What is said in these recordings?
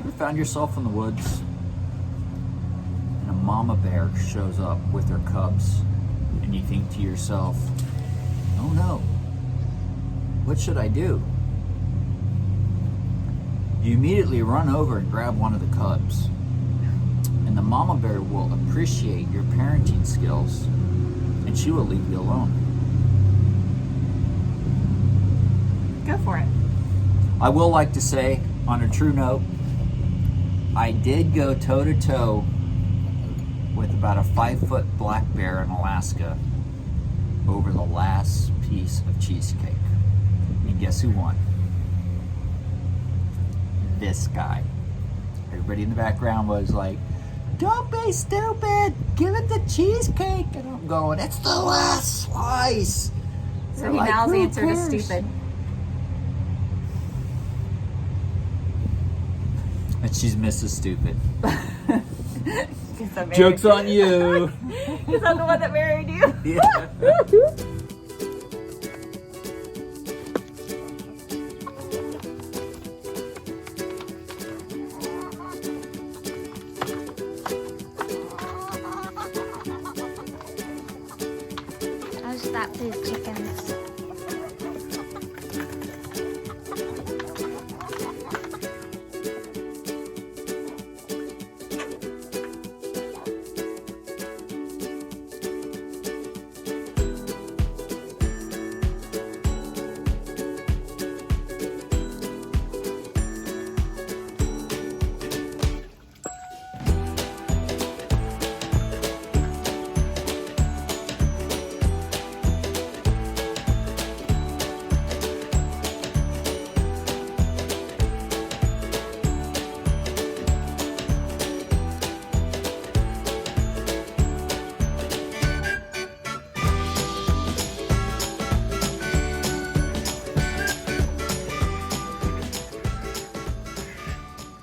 you ever found yourself in the woods and a mama bear shows up with her cubs and you think to yourself, oh no, what should I do? You immediately run over and grab one of the cubs, and the mama bear will appreciate your parenting skills and she will leave you alone. Go for it. I will like to say, on a true note, I did go toe-to-toe with about a 5-foot black bear in Alaska over the last piece of cheesecake. And guess who won? This guy. Everybody in the background was like, don't be stupid, give it the cheesecake. And I'm going, it's the last slice. So They're he like, now's "Who answer to cares?" stupid. And she's Mrs. Stupid. Because Joke's on you. Because I'm the one that married you. Yeah. How's that for the chickens?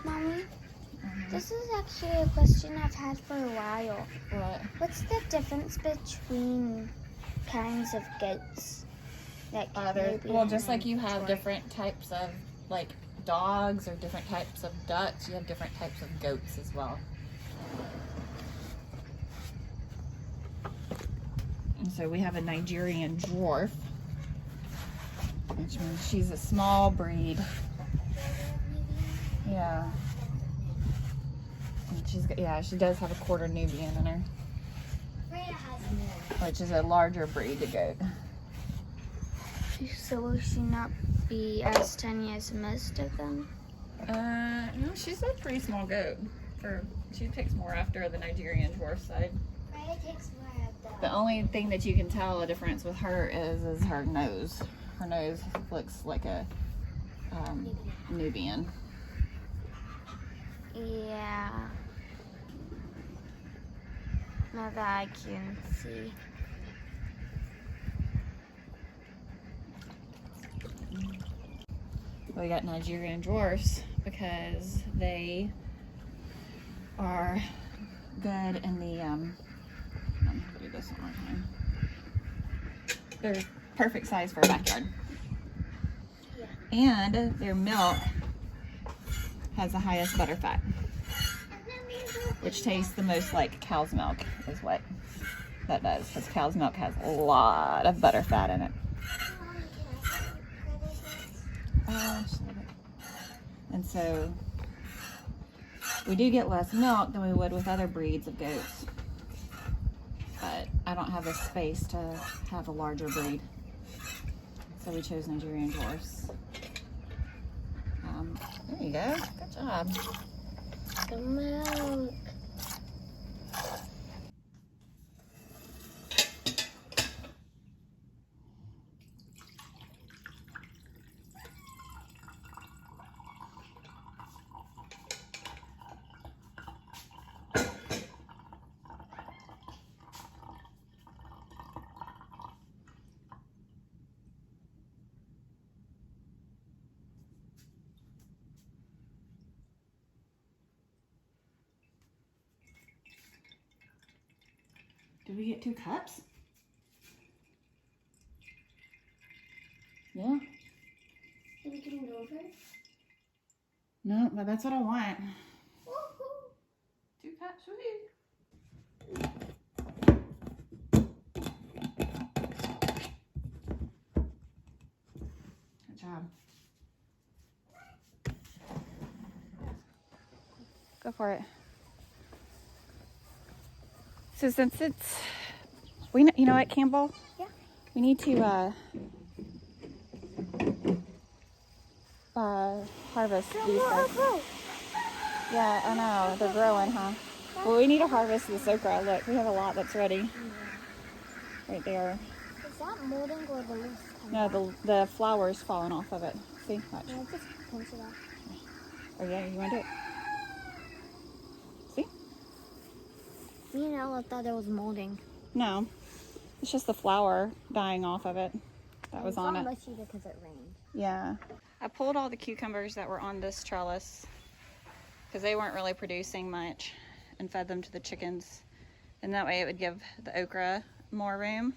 Mommy, this is actually a question I've had for a while. What? What's the difference between kinds of goats? Like Well, just like you have different types of like dogs or different types of ducks, you have different types of goats as well. And so we have a Nigerian dwarf, which means she's a small breed. Yeah. And she does have a quarter Nubian in her, which is a larger breed of goat. So will she not be as tiny as most of them? No, she's a pretty small goat. She takes more after the Nigerian dwarf side. The only thing that you can tell a difference with her is her nose. Her nose looks like a Nubian. Yeah. Now that I can see. We got Nigerian dwarfs because they are good in the I'm gonna do this one more time. They're perfect size for a backyard. Yeah. And their milk has the highest butter fat, which tastes the most like cow's milk is what that does, because cow's milk has a lot of butter fat in it. And so we do get less milk than we would with other breeds of goats, but I don't have the space to have a larger breed, so we chose Nigerian dwarfs. There you go. Good job. The milk. Did we get 2 cups? Yeah. Are we getting over? No, but that's what I want. 2 cups, woohoo. Good job. Go for it. So since it's, you know what, Campbell? Yeah. We need to harvest these guys. Yeah, I know. They're growing, huh? Well, we need to harvest this okra. Look, we have a lot that's ready. Right there. Is that molding or the leaves coming No, the flower's falling off of it. See? Watch. Yeah, just pinch it off. Oh, yeah? You want to do it? See? You know, I thought it was molding. No. It's just the flower dying off of it. That was on it. It's all mushy because it rained. Yeah. I pulled all the cucumbers that were on this trellis because they weren't really producing much and fed them to the chickens. And that way it would give the okra more room.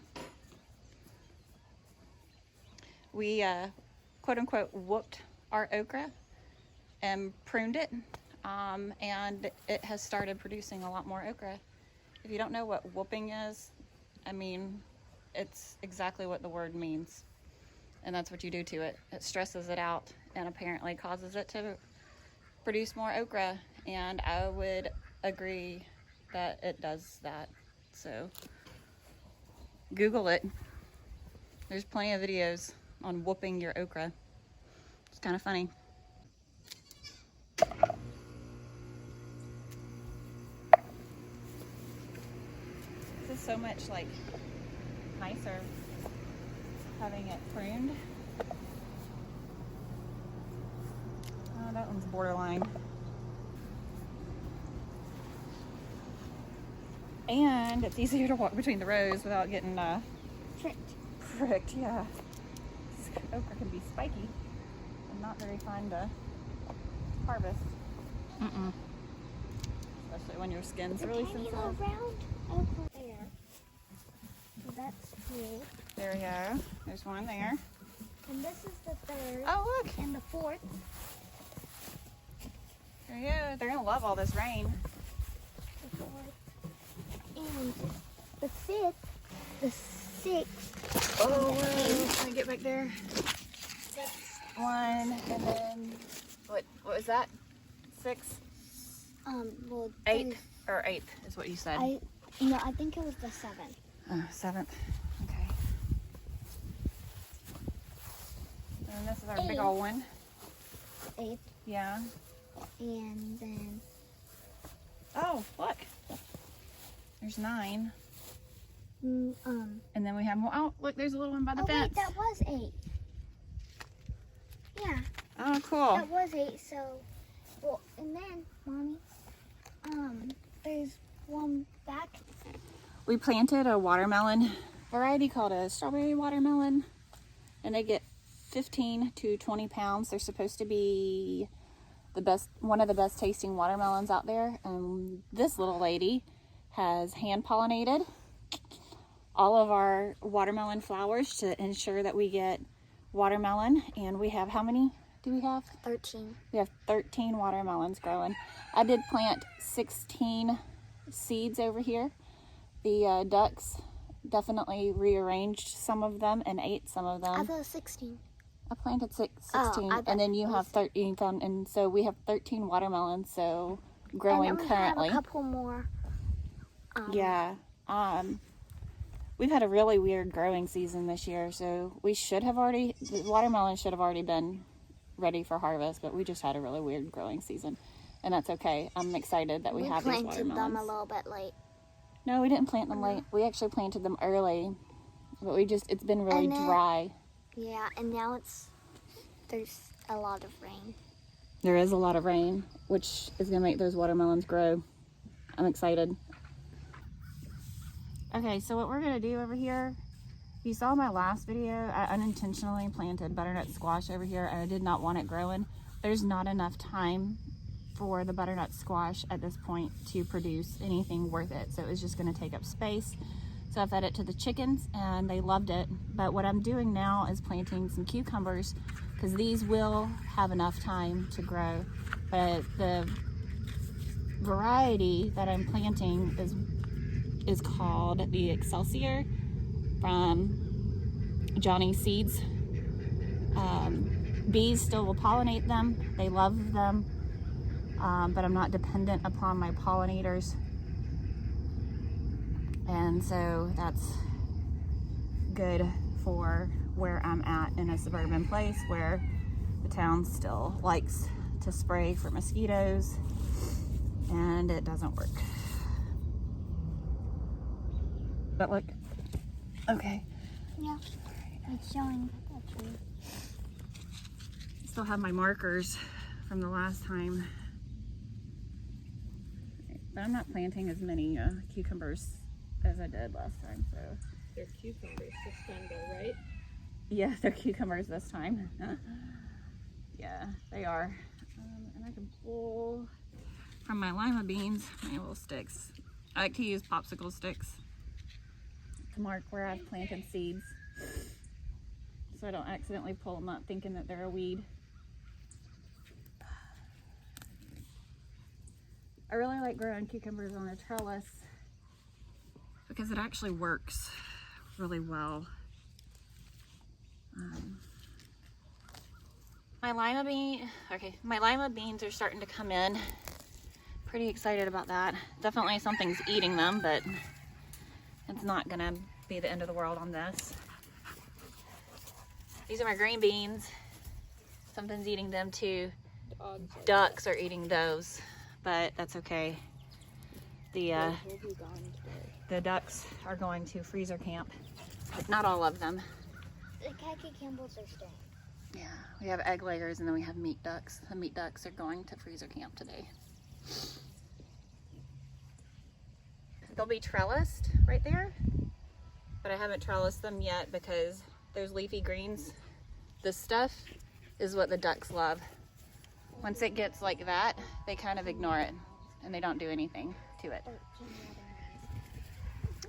We quote unquote whooped our okra and pruned it, and it has started producing a lot more okra. If you don't know what whooping is, I mean, it's exactly what the word means. And that's what you do to it. It stresses it out and apparently causes it to produce more okra. And I would agree that it does that. So Google it. There's plenty of videos on whooping your okra. It's kind of funny. This is so much like nicer having it pruned. Oh, that one's borderline. And it's easier to walk between the rows without getting pricked. Yeah. This okra can be spiky and not very fun to harvest. Especially when your skin's really sensitive. Round okra there. So that's two. There we go. There's one there. And this is the third. Oh, look. And the fourth. There you go. They're gonna love all this rain. The fourth. And the fifth. The sixth. Oh, whoa. Can I get back there? One, and then what was that? 6? Well, 8 or 8th is what you said. I think it was the 7th. 7th. Okay. And this is our big old one. 8th. Yeah. And then. Oh, look. There's 9. And then we have more. Oh, look, there's a little one by the fence. Wait, that was 8. Yeah. Oh, cool. That was 8. So, well, and then, Mommy, there's one back. We planted a watermelon variety called a strawberry watermelon, and they get 15 to 20 pounds. They're supposed to be one of the best tasting watermelons out there. And this little lady has hand pollinated all of our watermelon flowers to ensure that we get watermelon. And we have, how many do we have? 13. We have 13 watermelons growing. I did plant 16 seeds over here. The ducks definitely rearranged some of them and ate some of them. I thought it was 16. I planted 16, I and then you have 13, and so we have 13 watermelons, so growing and then we currently. have a couple more. Yeah. We've had a really weird growing season this year, so the watermelon should have already been ready for harvest, but we just had a really weird growing season, and that's okay. I'm excited that we have these watermelons. We planted them a little bit late. No, we didn't plant them late. We actually planted them early, but it's been really dry. Yeah, and now there's a lot of rain. There is a lot of rain, which is going to make those watermelons grow. I'm excited. Okay, so what we're going to do over here, you saw my last video, I unintentionally planted butternut squash over here, and I did not want it growing. There's not enough time for the butternut squash at this point to produce anything worth it, so it was just going to take up space. So I fed it to the chickens and they loved it. But what I'm doing now is planting some cucumbers, because these will have enough time to grow. but the variety that I'm planting is called the Excelsior from Johnny's Seeds. Bees still will pollinate them. They love them, but I'm not dependent upon my pollinators. And so that's good for where I'm at in a suburban place where the town still likes to spray for mosquitoes and it doesn't work. But look, okay. Yeah, it's showing that tree. Still have my markers from the last time. But I'm not planting as many cucumbers as I did last time, so. They're cucumbers this time though, right? Yeah, they're cucumbers this time. Yeah, they are. And I can pull from my lima beans, my little sticks. I like to use popsicle sticks to mark where I've planted seeds, so I don't accidentally pull them up thinking that they're a weed. I really like growing cucumbers on a trellis because it actually works really well. My lima beans are starting to come in. Pretty excited about that. Definitely something's eating them, but it's not gonna be the end of the world on this. These are my green beans. Something's eating them too. Ducks are eating those, but that's okay. The ducks are going to freezer camp, but not all of them. The khaki Campbells are staying. Yeah, we have egg layers and then we have meat ducks. The meat ducks are going to freezer camp today. They'll be trellised right there, but I haven't trellised them yet because those leafy greens, this stuff is what the ducks love. Once it gets like that, they kind of ignore it and they don't do anything to it.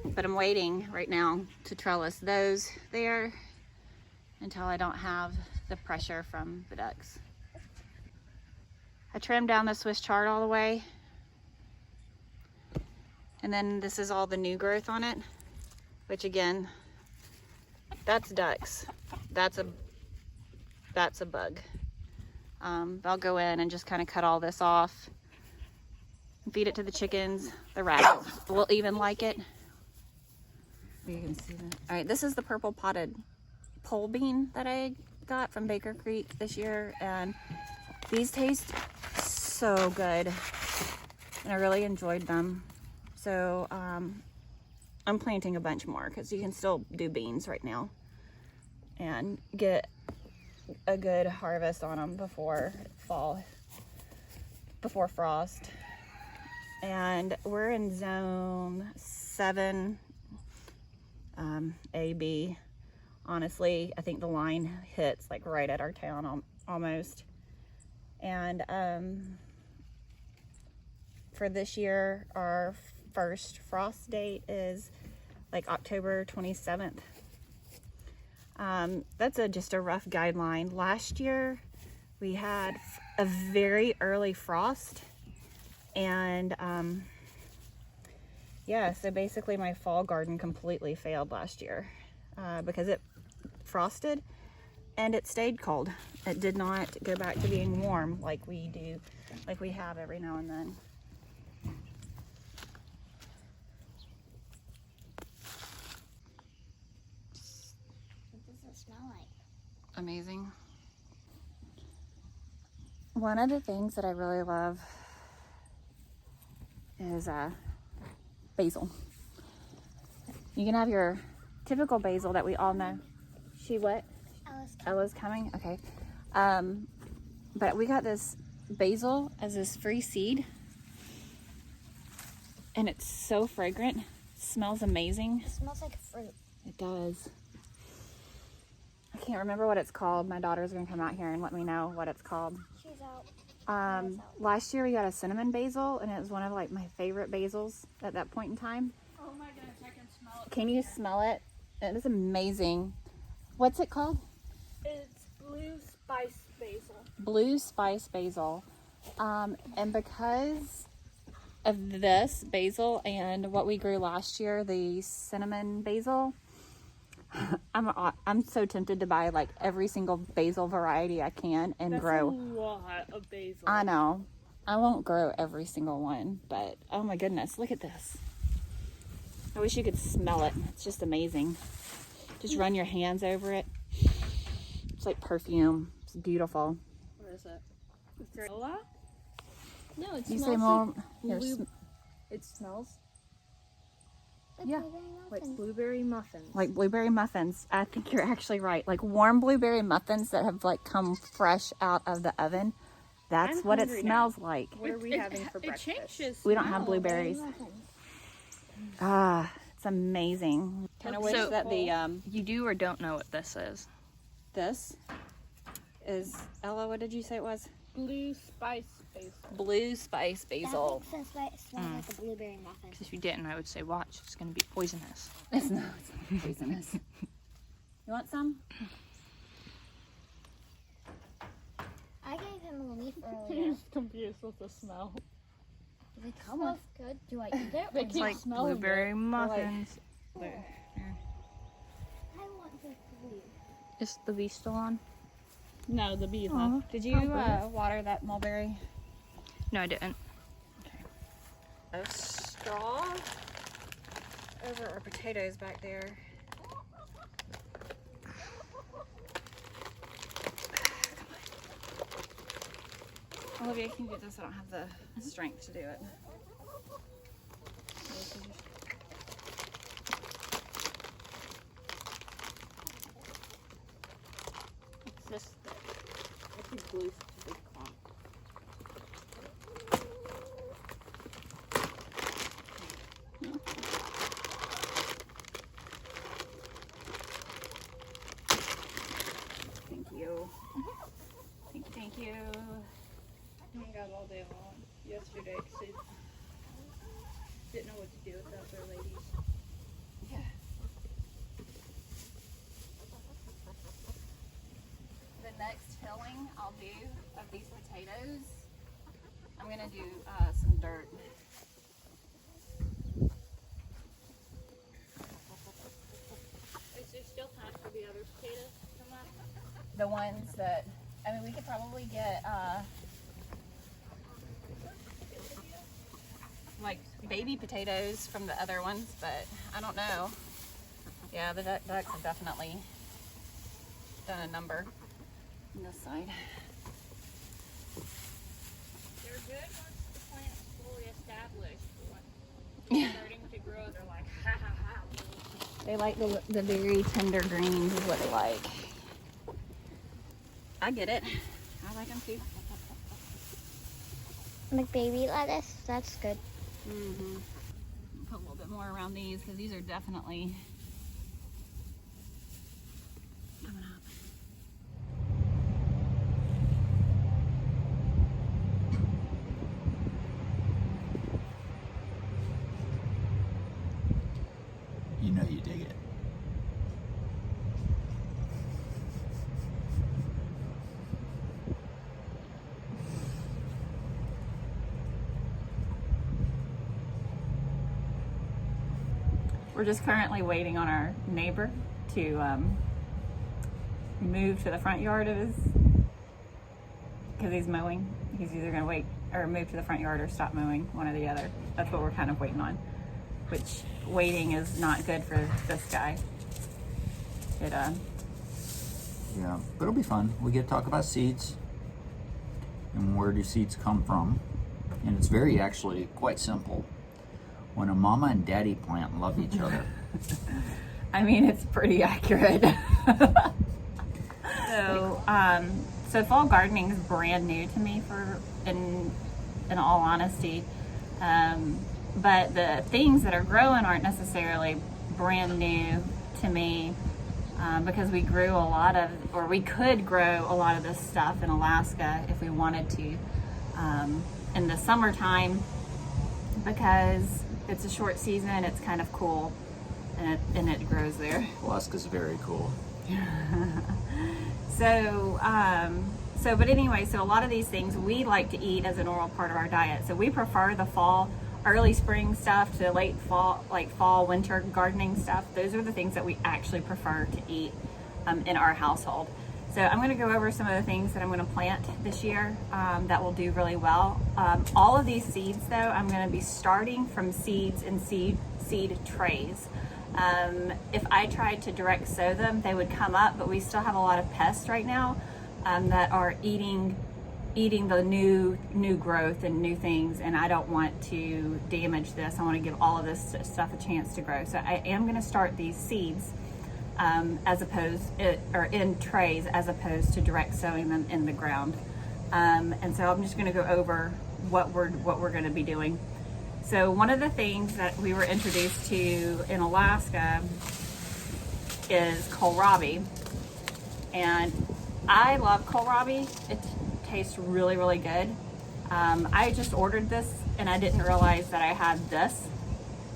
But I'm waiting right now to trellis those there until I don't have the pressure from the ducks. I trimmed down the Swiss chard all the way. And then this is all the new growth on it, which again, that's ducks. That's a bug. I'll go in and just kind of cut all this off and feed it to the chickens. The rabbits will even like it. You can see that. All right, this is the purple potted pole bean that I got from Baker Creek this year, and these taste so good, and I really enjoyed them. So I'm planting a bunch more because you can still do beans right now and get a good harvest on them before fall, before frost. And we're in zone 7 AB. Honestly, I think the line hits like right at our town almost. And for this year, our first frost date is like October 27th. That's just a rough guideline. Last year, we had a very early frost, and yeah, so basically my fall garden completely failed last year because it frosted and it stayed cold. It did not go back to being warm like we have every now and then. What does it smell like? Amazing. One of the things that I really love is basil. You can have your typical basil that we all know. She what? Ella's coming? Okay. But we got this basil as this free seed. And it's so fragrant. Smells amazing. It smells like fruit. It does. I can't remember what it's called. My daughter's gonna come out here and let me know what it's called. She's out. Last year we got a cinnamon basil, and it was one of like my favorite basils at that point in time. Oh my goodness, I can smell it. Can you smell it? It is amazing. What's it called? It's blue spice basil. Blue spice basil. And because of this basil and what we grew last year, the cinnamon basil, I'm so tempted to buy like every single basil variety I can and grow. That's a lot of basil. I know. I won't grow every single one, but oh my goodness, look at this. I wish you could smell it. It's just amazing. Just run your hands over it. It's like perfume. It's beautiful. What is it? Vanilla? No, it You smells say more? Here, blue- It smells The Yeah. blueberry like muffins. blueberry muffins. like blueberry muffins. I think you're actually right. Like warm blueberry muffins that have like come fresh out of the oven. That's I'm what it hungry smells like. What are we having for breakfast? Oh, It changes. We don't have smell. blueberries. Muffins. Ah, it's amazing. Kind of wish So- that the You do or don't know what this is? this is Ella. What did you say it was? Blue spice basil. Blue spice basil. That makes sense, but it smells like a blueberry muffin. Because if you didn't, I would say, watch, it's going to be poisonous. It's not poisonous. You want some? I gave him a leaf earlier. He's confused with the smell. It smells good. Do I eat it? They or keep not? like smelling blueberry it. muffins. I want this leaf. Is the bee still on? No, the bee's Aw, not. did you water that mulberry? No, I didn't. A straw over our potatoes back there. Olivia, can you do this? I don't have the strength to do it. It's just it's a blue big clump. Thank you. Thank you, thank you. I got all day long yesterday because they didn't know what to do without their ladies. Yeah. The next tilling I'll do of these potatoes, I'm gonna do some dirt. Is there still time for the other potatoes to come up? The ones that, I mean, we could probably get like baby potatoes from the other ones, but I don't know. Yeah, the ducks have definitely done a number on this side. They're good once the plant's fully established. When Yeah. they're starting to grow, they're like, ha ha ha. They like the very tender greens is what they like. I get it. I like them too. Like baby lettuce, that's good. Mm-hmm. Put a little bit more around these because these are definitely coming up. You know you dig it. We're just currently waiting on our neighbor to move to the front yard of his, because he's mowing. He's either going to wait or move to the front yard or stop mowing, one or the other. That's what we're kind of waiting on, which waiting is not good for this guy. It Yeah, but it'll be fun. We get to talk about seeds and where do seeds come from. And it's very actually quite simple. When a mama and daddy plant love each other. I mean, it's pretty accurate. So fall gardening is brand new to me, in all honesty. But the things that are growing aren't necessarily brand new to me, because we grew a lot of, or we could grow a lot of this stuff in Alaska if we wanted to, in the summertime, because it's a short season. It's kind of cool, and it grows there. Alaska's very cool. but anyway, so a lot of these things we like to eat as a normal part of our diet. So we prefer the fall, early spring stuff to late fall, like fall, winter gardening stuff. Those are the things that we actually prefer to eat in our household. So I'm going to go over some of the things that I'm going to plant this year that will do really well. All of these seeds, though, I'm going to be starting from seeds in seed trays. If I tried to direct sow them, they would come up, but we still have a lot of pests right now that are eating the new growth and new things, and I don't want to damage this. I want to give all of this stuff a chance to grow. So I am going to start these seeds in trays as opposed to direct sowing them in the ground. And so I'm just going to go over what we're going to be doing. So one of the things that we were introduced to in Alaska is kohlrabi, and I love kohlrabi. It tastes really, really good. I just ordered this and I didn't realize that I had this,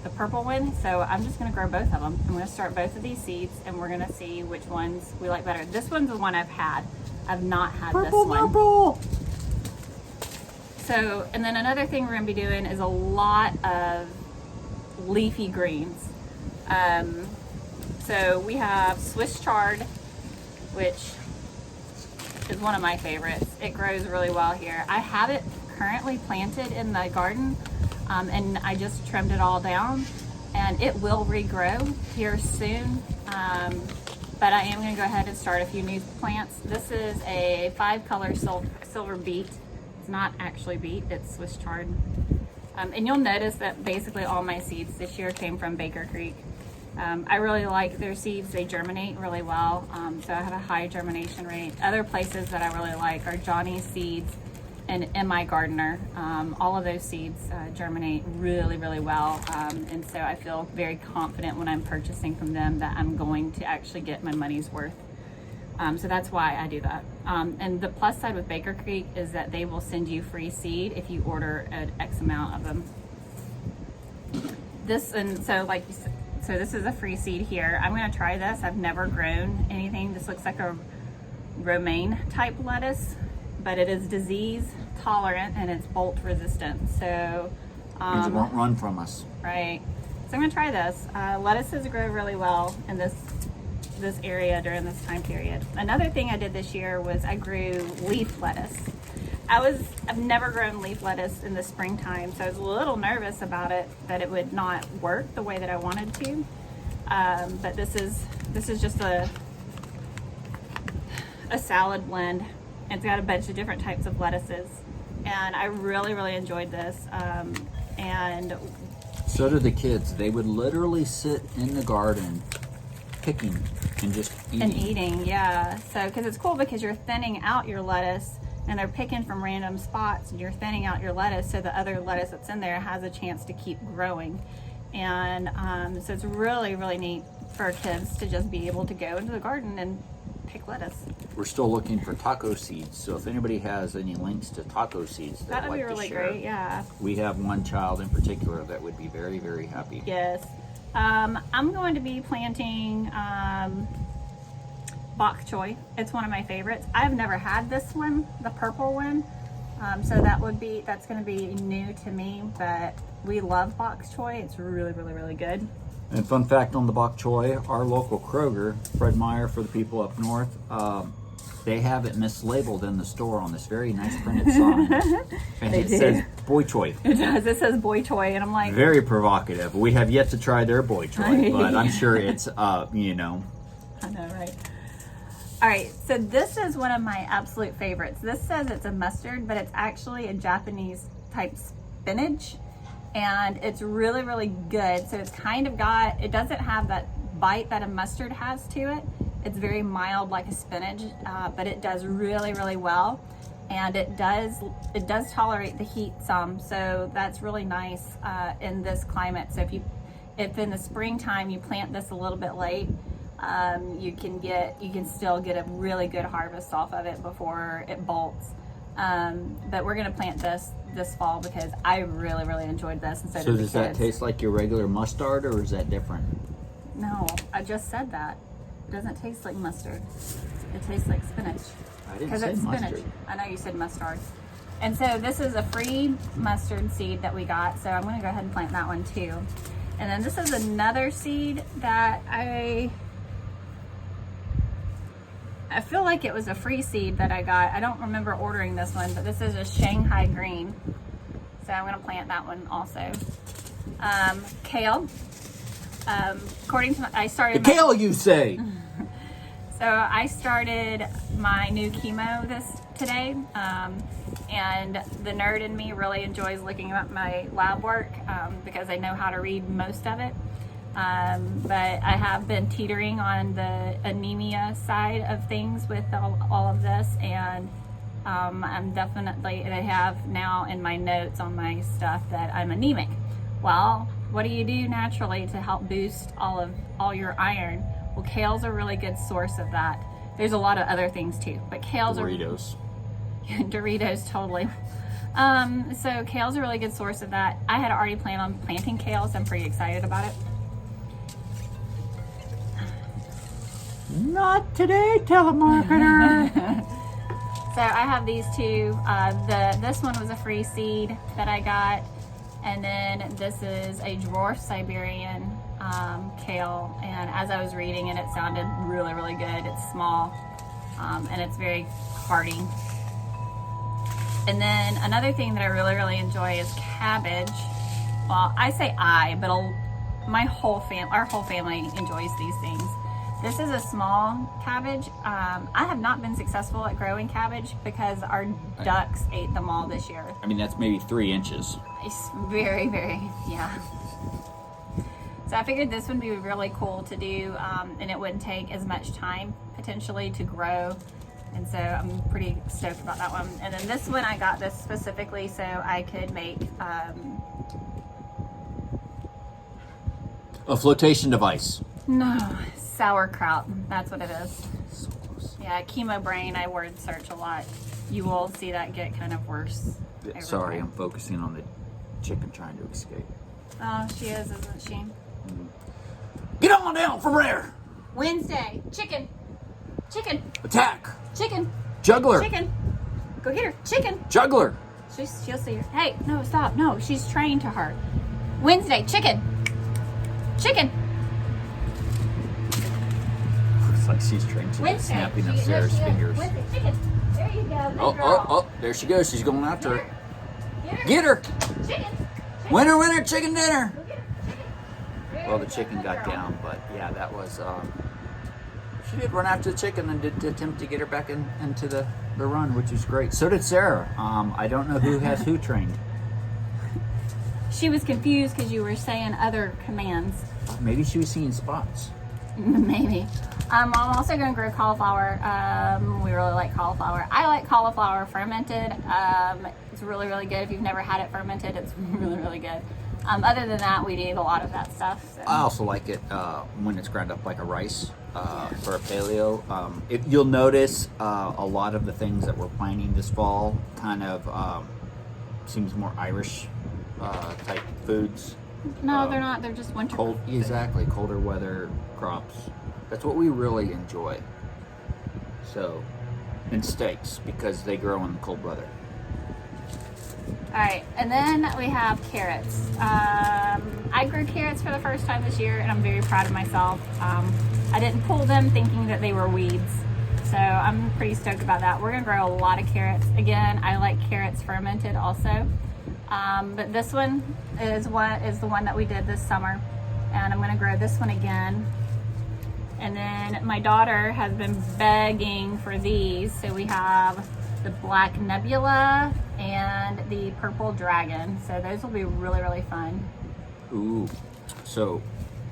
the purple one, so I'm just going to grow both of them. I'm going to start both of these seeds and we're going to see which ones we like better. This one's the one I've had. I've not had this one. Purple! So, and then another thing we're going to be doing is a lot of leafy greens. So we have Swiss chard, which is one of my favorites. It grows really well here. I have it currently planted in the garden, and I just trimmed it all down, and it will regrow here soon. But I am going to go ahead and start a few new plants. This is a 5-color silver beet. It's not actually beet, it's Swiss chard. And you'll notice that basically all my seeds this year came from Baker Creek. I really like their seeds. They germinate really well, so I have a high germination rate. Other places that I really like are Johnny's Seeds and MI Gardener. All of those seeds germinate really, really well, and so I feel very confident when I'm purchasing from them that I'm going to actually get my money's worth. So that's why I do that. And the plus side with Baker Creek is that they will send you free seed if you order an X amount of them. So this is a free seed here. I'm going to try this. I've never grown anything. This looks like a romaine type lettuce, but it is disease tolerant and it's bolt resistant. So Means it won't run from us. right. So I'm going to try this. Lettuces grow really well in this area during this time period. Another thing I did this year was I grew leaf lettuce. I've never grown leaf lettuce in the springtime, so I was a little nervous about it, that it would not work the way that I wanted to. But this is just a salad blend. It's got a bunch of different types of lettuces, and I really, really enjoyed this. And So do the kids. They would literally sit in the garden picking and just eating. And eating, yeah. So, because it's cool because you're thinning out your lettuce and they're picking from random spots and you're thinning out your lettuce so the other lettuce that's in there has a chance to keep growing. And so it's really, really neat for kids to just be able to go into the garden and pick lettuce. We're still looking for taco seeds, so if anybody has any links to taco seeds That they'd would be like really to share, great, yeah. we have one child in particular that would be very, very happy. Yes. I'm going to be planting Bok Choy. It's one of my favorites. I've never had this one, the purple one. So that's going to be new to me, but we love Bok Choy. It's really, really, really good. And fun fact on the Bok Choy, our local Kroger, Fred Meyer for the people up north, they have it mislabeled in the store on this very nice printed sign. And They it do. says Boy Choy. It does. It says Boy Choy, and I'm like, Very provocative. We have yet to try their Boy Choy, but I'm sure it's, I know, right? All right, so this is one of my absolute favorites. This says it's a mustard, but it's actually a Japanese type spinach, and it's really, really good. So it's kind of it doesn't have that bite that a mustard has to it. It's very mild like a spinach, but it does really, really well. And it does tolerate the heat some, so that's really nice in this climate. So if in the springtime you plant this a little bit late, you can still get a really good harvest off of it before it bolts. But we're gonna plant this fall because I really, really enjoyed this. And so does that taste like your regular mustard, or is that different? No, I just said that. It doesn't taste like mustard. It tastes like spinach. I didn't because say it's spinach. mustard. I know you said mustard. And so this is a free mustard seed that we got. So I'm going to go ahead and plant that one too. And then this is another seed that I feel like it was a free seed that I got. I don't remember ordering this one, but this is a Shanghai green. So I'm going to plant that one also. Kale. According to I started The kale, you say? So I started my new chemo today, and the nerd in me really enjoys looking at my lab work because I know how to read most of it. But I have been teetering on the anemia side of things with all of this, and I'm definitely, I have now in my notes on my stuff that I'm anemic. Well, what do you do naturally to help boost all your iron? Well, kale's a really good source of that. There's a lot of other things too, but kale's Doritos. Doritos, totally. So kale's a really good source of that. I had already planned on planting kale, so I'm pretty excited about it. Not today, telemarketer. So I have these two. This one was a free seed that I got, and then this is a dwarf Siberian kale. And as I was reading it, it sounded really, really good. It's small, and it's very hearty. And then another thing that I really, really enjoy is cabbage. Well, I say but our whole family enjoys these things. This is a small cabbage. I have not been successful at growing cabbage because our ducks ate them all this year. I mean, that's maybe 3 inches. It's very, very, yeah. So I figured this would be really cool to do, and it wouldn't take as much time potentially to grow. And so I'm pretty stoked about that one. And then this one, I got this specifically so I could make A flotation device. sauerkraut. That's what it is. So close. Yeah, chemo brain, I word search a lot. You will see that get kind of worse. over Sorry, time. I'm focusing on the chicken trying to escape. Oh, she is, isn't she? Get on down from there! Wednesday, chicken, chicken, Attack! chicken, Juggler! chicken. Go get her, chicken. Juggler! She'll see her. Hey, no, stop. No, she's trained to her. Wednesday, chicken, chicken. Looks like she's trained to Wednesday. snapping of Sarah's fingers. Wednesday, chicken. There you go. Good Oh, girl. oh, oh, there she goes. She's going after her. Get her. Get her! Chicken. Winner, winner, chicken dinner! Go get her. Chicken. Very Well, the good. chicken Good got girl. down, but yeah, that was, she did run after the chicken and did attempt to get her back into the run, which was great. So did Sarah. I don't know who has who trained. She was confused because you were saying other commands. Maybe she was seeing spots. Maybe. I'm also going to grow cauliflower. We really like cauliflower. I like cauliflower fermented. It's really, really good. If you've never had it fermented, it's really, really good. Other than that, we eat a lot of that stuff. So. I also like it when it's ground up like a rice for a paleo. You'll notice a lot of the things that we're planting this fall kind of seems more Irish type foods. No, they're not. They're just winter. Exactly, colder weather crops. That's what we really enjoy. So, and steaks because they grow in the cold weather. All right, and then we have carrots. I grew carrots for the first time this year, and I'm very proud of myself. I didn't pull them thinking that they were weeds, so I'm pretty stoked about that. We're gonna grow a lot of carrots. Again, I like carrots fermented also, but this one is the one that we did this summer, and I'm gonna grow this one again. And then my daughter has been begging for these, so we have the black nebula and the purple dragon. So those will be really, really fun. Ooh, so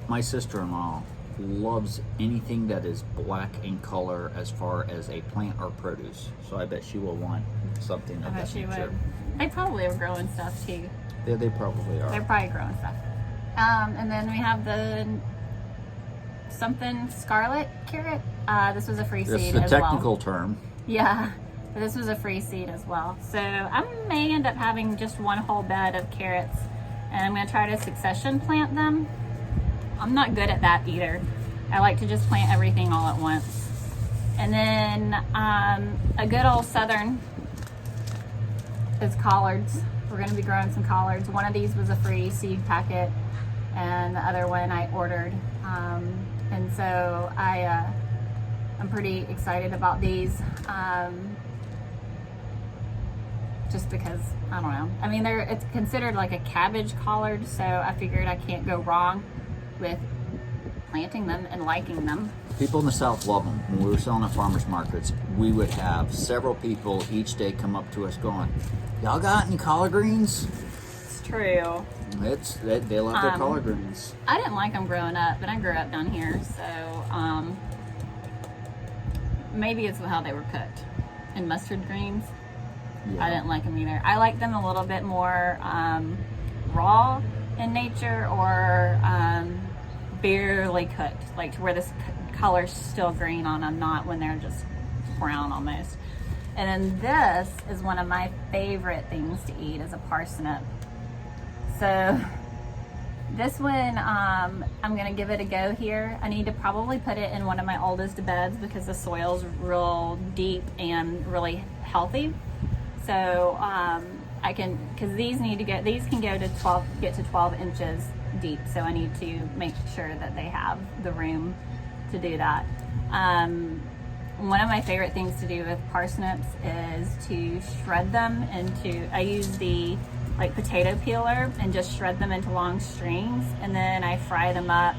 my sister-in-law loves anything that is black in color as far as a plant or produce. So I bet she will want something I of bet that she nature. would. They probably are growing stuff too. Yeah, they probably They're are. probably growing stuff. And then we have the something scarlet carrot. This was a free That's seed the as technical well. term. Yeah, but this was a free seed as well. So I may end up having just one whole bed of carrots, and I'm going to try to succession plant them. I'm not good at that either. I like to just plant everything all at once. And then a good old southern is collards. We're gonna be growing some collards. One of these was a free seed packet and the other one I ordered. And so I'm pretty excited about these. Just because, I don't know. I mean, it's considered like a cabbage collard, so I figured I can't go wrong with planting them and liking them. People in the South love them. When we were selling at farmers markets, we would have several people each day come up to us going, "Y'all got any collard greens?" It's true. They love their collard greens. I didn't like them growing up, but I grew up down here, so maybe it's how they were cooked. And mustard greens, Yeah. I didn't like them either. I like them a little bit more raw in nature, or barely cooked, like to where this color's still green on them, not when they're just brown almost. And then this is one of my favorite things to eat, is a parsnip. So this one, I'm gonna give it a go here. I need to probably put it in one of my oldest beds because the soil's real deep and really healthy. So I can, because these can go to 12 inches deep. So I need to make sure that they have the room to do that. One of my favorite things to do with parsnips is to shred them into, I use the potato peeler and just shred them into long strings, and then I fry them up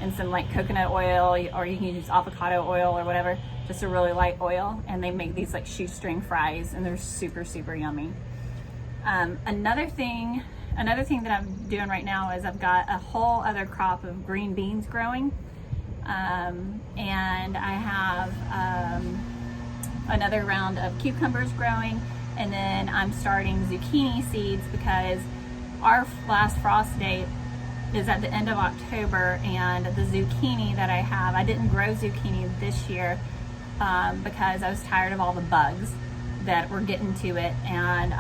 in some coconut oil, or you can use avocado oil or whatever, just a really light oil, and they make these shoestring fries, and they're super, super yummy. Another thing that I'm doing right now is I've got a whole other crop of green beans growing, and I have another round of cucumbers growing, and then I'm starting zucchini seeds because our last frost date is at the end of October, and the zucchini that I have, I didn't grow zucchini this year because I was tired of all the bugs that were getting to it. And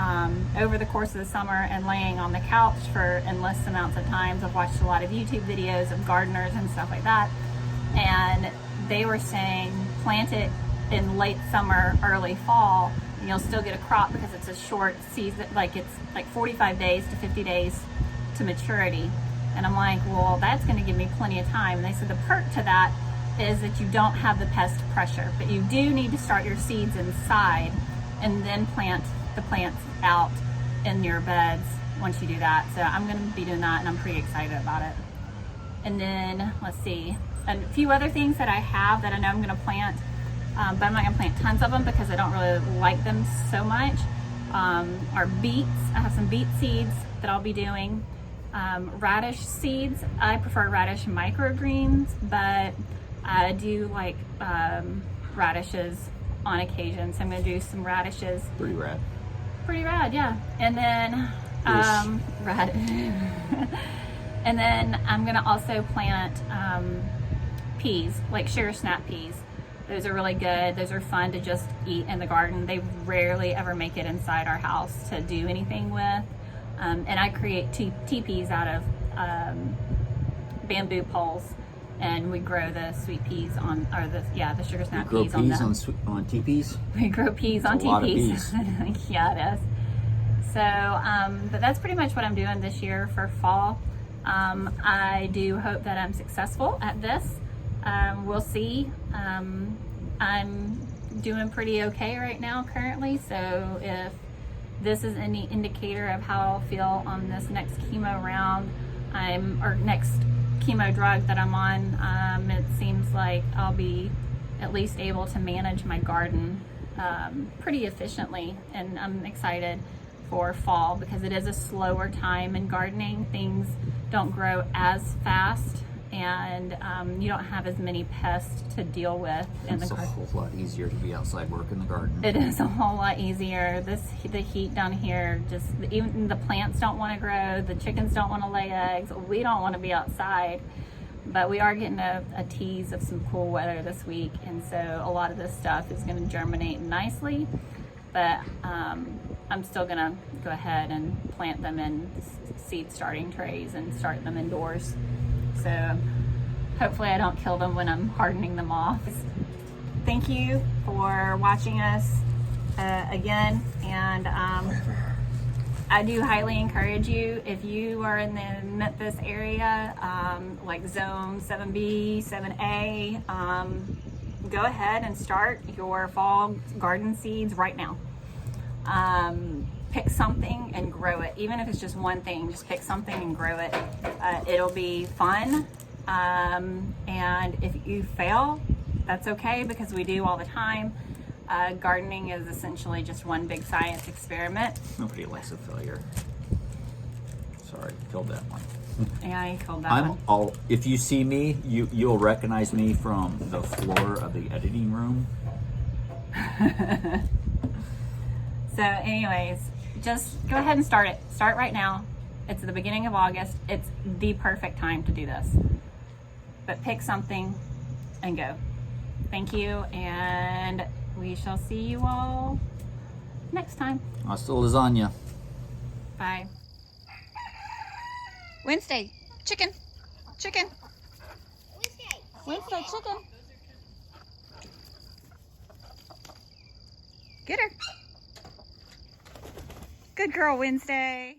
over the course of the summer and laying on the couch for endless amounts of times, I've watched a lot of YouTube videos of gardeners and stuff like that, and they were saying plant it in late summer, early fall, and you'll still get a crop because it's a short season, it's 45 days to 50 days to maturity. And I'm like, well, that's going to give me plenty of time. And they said the perk to that is that you don't have the pest pressure, but you do need to start your seeds inside and then plant the plants out in your beds once you do that. So I'm going to be doing that, and I'm pretty excited about it. And then let's see, a few other things that I have that I know I'm going to plant, but I'm not going to plant tons of them because I don't really like them so much, are beets. I have some beet seeds that I'll be doing. Radish seeds. I prefer radish microgreens, but I do like radishes on occasion, so I'm going to do some radishes. Pretty rad. Pretty rad, yeah. And then and then I'm going to also plant peas, like sugar snap peas. Those are really good. Those are fun to just eat in the garden. They rarely ever make it inside our house to do anything with. And I create teepees out of bamboo poles, and we grow the sweet peas on, or the sugar snap peas on them. On teepees? We grow peas on teepees. Yeah, it is. So, but that's pretty much what I'm doing this year for fall. I do hope that I'm successful at this. We'll see. I'm doing pretty okay right now currently, so if this is any indicator of how I'll feel on this next chemo round, or next chemo drug that I'm on, it seems like I'll be at least able to manage my garden pretty efficiently, and I'm excited for fall because it is a slower time in gardening. Things don't grow as fast, and you don't have as many pests to deal with in the garden. It's a whole lot easier to be outside working the garden. It is a whole lot easier. The heat down here, just even the plants don't want to grow, the chickens don't want to lay eggs, we don't want to be outside. But we are getting a tease of some cool weather this week, and so a lot of this stuff is going to germinate nicely. But I'm still going to go ahead and plant them in seed starting trays and start them indoors. So hopefully I don't kill them when I'm hardening them off. thank you for watching us again. And I do highly encourage you, if you are in the Memphis area, like Zone 7B, 7A, go ahead and start your fall garden seeds right now. Pick something and grow it. Even if it's just one thing, just pick something and grow it. It'll be fun. And if you fail, that's okay, because we do all the time. Gardening is essentially just one big science experiment. Nobody likes a failure. Sorry, killed that one. Yeah, you killed that one. If you see me, you'll recognize me from the floor of the editing room. So anyways, just go ahead and start it. Start right now. It's the beginning of August. It's the perfect time to do this. But pick something and go. Thank you, and we shall see you all next time. Hasta lasagna. Bye. Wednesday, chicken. Chicken. Wednesday, chicken. Get her. Good girl, Wednesday.